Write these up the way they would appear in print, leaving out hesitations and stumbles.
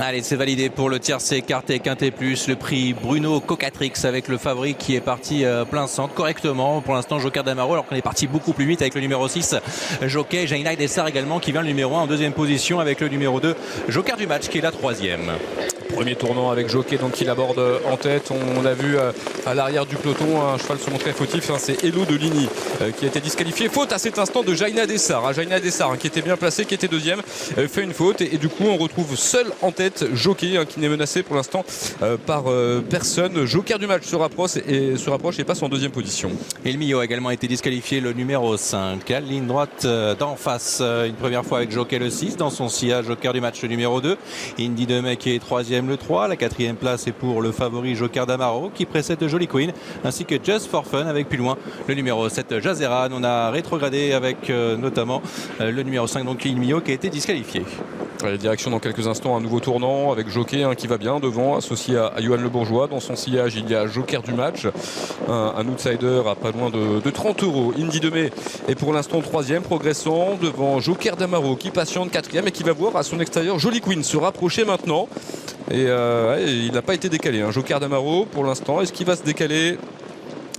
Allez, c'est validé pour le tiercé écarté quinté plus, le prix Bruno Cocatrix avec le favori qui est parti plein centre correctement. Pour l'instant, Joker d'Amaro, alors qu'on est parti beaucoup plus vite avec le numéro 6, Jockey. Jaina Dessart également qui vient le numéro 1 en deuxième position avec le numéro 2, Joker du match qui est la troisième. Premier tournant avec Jockey donc qui l'aborde en tête. On a vu à l'arrière du peloton un cheval se montrer fautif, c'est Hello de Ligny qui a été disqualifié. Faute à cet instant de Jaina Dessart. Jaina Dessart qui était bien placé, qui était deuxième, fait une faute et du coup on retrouve seul en tête Jockey qui n'est menacé pour l'instant par personne. Joker du match se rapproche et passe en deuxième position. Et le Millau a également été disqualifié, le numéro 5. À la ligne droite d'en face, une première fois avec Jockey le 6 dans son sillage. Joker du match le numéro 2. Indy de Mai qui est troisième le 3. La quatrième place est pour le favori Joker d'Amaro qui précède Jolly Queen ainsi que Just for Fun avec plus loin le numéro 7 Jazeran. On a rétrogradé avec notamment le numéro 5 donc Il Millau qui a été disqualifié. Direction dans quelques instants un nouveau tournant avec Jockey qui va bien devant, associé à Johan Le Bourgeois. Dans son sillage il y a Joker du match, un outsider à pas loin de 30 €. Indy de Mai est pour l'instant troisième, progressant devant Joker d'Amaro qui patiente quatrième et qui va voir à son extérieur Jolly Queen se rapprocher maintenant. Et il n'a pas été décalé. Joker d'Amaro pour l'instant, est-ce qu'il va se décaler?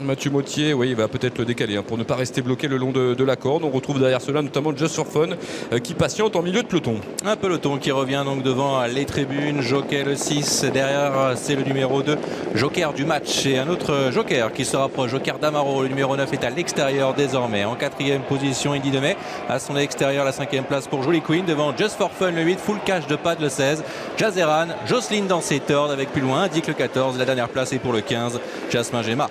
Mathieu Mottier, oui, il va peut-être le décaler pour ne pas rester bloqué le long de la corde. On retrouve derrière cela notamment Just for Fun qui patiente en milieu de peloton. Un peloton qui revient donc devant les tribunes. Joker le 6, derrière c'est le numéro 2, Joker du match. Et un autre Joker qui se rapproche, Joker d'Amaro. Le numéro 9 est à l'extérieur désormais. En quatrième position, Indy de Mai. À son extérieur, la cinquième place pour Jolly Queen. Devant Just for Fun le 8, Full Cash de Pad le 16, Jazeran, Jocelyne dans ses tordes avec plus loin, Dick le 14. La dernière place est pour le 15, Jasmin Gemma.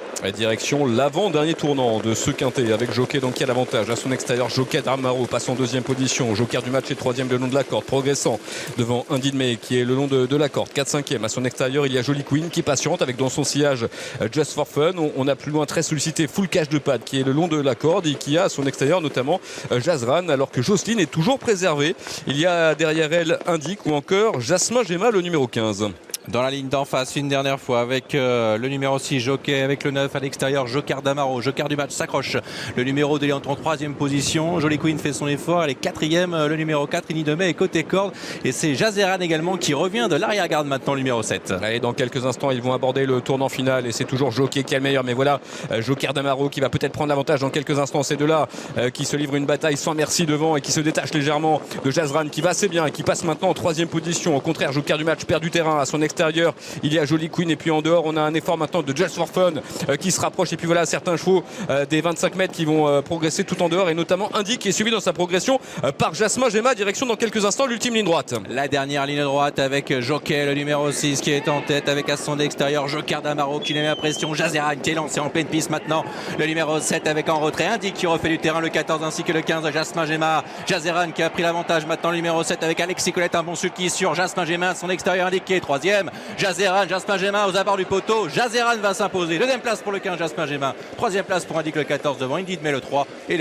L'avant-dernier tournant de ce quintet avec Jockey donc qui a l'avantage à son extérieur. Joker d'Amaro passe en deuxième position. Joker du match est troisième le long de la corde, progressant devant Indy de Mai qui est le long de la corde. 4-5e à son extérieur, il y a Jolly Queen qui patiente avec dans son sillage Just for Fun. On a plus loin très sollicité Full Cash de Pad qui est le long de la corde et qui a à son extérieur notamment Jazeran, alors que Jocelyne est toujours préservée. Il y a derrière elle Indique ou encore Jasmin Gemma le numéro 15. Dans la ligne d'en face, une dernière fois avec le numéro 6, Jockey, avec le 9 à l'extérieur, Joker d'Amaro. Joker du match s'accroche. Le numéro 2 est en troisième position. Jolly Queen fait son effort. Elle est quatrième. Le numéro 4, Indy de Mai, est côté corde. Et c'est Jazeran également qui revient de l'arrière-garde maintenant, le numéro 7. Allez, dans quelques instants, ils vont aborder le tournant final. Et c'est toujours Jockey qui est le meilleur. Mais voilà, Joker d'Amaro qui va peut-être prendre l'avantage dans quelques instants. Ces deux-là qui se livrent une bataille sans merci devant et qui se détachent légèrement de Jazeran qui va assez bien et qui passe maintenant en troisième position. Au contraire, Joker du match perd du terrain à son extérieur. Il y a Jolly Queen et puis en dehors on a un effort maintenant de Just for Fun qui se rapproche et puis voilà certains chevaux des 25 mètres qui vont progresser tout en dehors et notamment Indy qui est suivi dans sa progression par Jasmin Gemma. Direction dans quelques instants l'ultime ligne droite. La dernière ligne droite avec Jockey, le numéro 6 qui est en tête avec à son extérieur Joker d'Amaro qui met la pression, Jazeran qui est lancé en pleine piste maintenant, le numéro 7 avec en retrait Indy qui refait du terrain, le 14 ainsi que le 15 Jasmin Gemma. Jazeran qui a pris l'avantage maintenant, le numéro 7 avec Alexis Colette, un bon sulky sur Jasmin Gemma à son extérieur, Indy qui est troisième. Jazeran, Jasmin Gemma aux abords du poteau. Jazeran va s'imposer. Deuxième place pour le 15 Jasmin Gemma. Troisième place pour Indique le 14 devant Indy de Mai le 3. Et